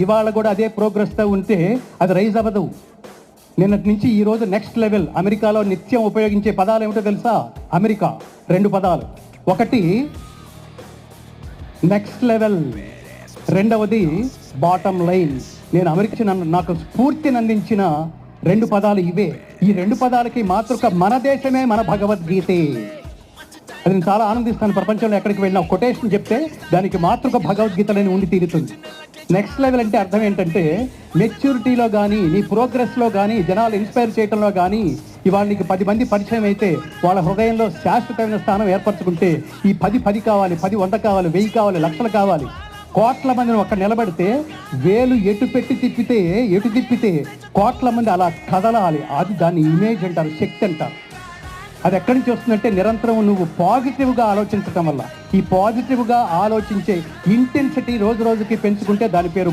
ఇవాళ కూడా అదే ప్రోగ్రెస్తో ఉంటే అది రైజ్ అవ్వదు. నిన్నటి నుంచి ఈ రోజు నెక్స్ట్ లెవెల్. అమెరికాలో నిత్యం ఉపయోగించే పదాలు ఏమిటో తెలుసా? అమెరికా 2 పదాలు. ఒకటి నెక్స్ట్ లెవెల్, రెండవది బాటమ్ లైన్. నేను అమెరికా నాకు స్ఫూర్తిని అందించిన 2 పదాలు ఇవే. ఈ 2 పదాలకి మాతృక మన దేశమే, మన భగవద్గీతే. అది నేను చాలా ఆనందిస్తాను. ప్రపంచంలో ఎక్కడికి వెళ్ళినా కొటేషన్ చెప్తే దానికి మాతృక భగవద్గీతలని ఉండి తీరుతుంది. నెక్స్ట్ లెవెల్ అంటే అర్థం ఏంటంటే మెచ్యూరిటీలో కానీ, నీ ప్రోగ్రెస్లో కానీ, జనాలు ఇన్స్పైర్ చేయడంలో కానీ, ఇవాళ నీకు 10 మంది పరిచయం అయితే వాళ్ళ హృదయంలో శాశ్వతమైన స్థానం ఏర్పరచుకుంటే ఈ 10 కావాలి, 10 100 కావాలి, 1000 కావాలి, లక్షలు కావాలి, కోట్ల మందిని ఒక్క నిలబడితే వేలు ఎటు తిప్పితే కోట్ల మంది అలా కదలాలి. అది దాన్ని ఇమేజ్ అంటారు, శక్తి అంటారు. అది ఎక్కడి నుంచి వస్తుందంటే నిరంతరం నువ్వు పాజిటివ్గా ఆలోచించటం వల్ల. ఈ పాజిటివ్గా ఆలోచించే ఇంటెన్సిటీ రోజు రోజుకి పెంచుకుంటే దాని పేరు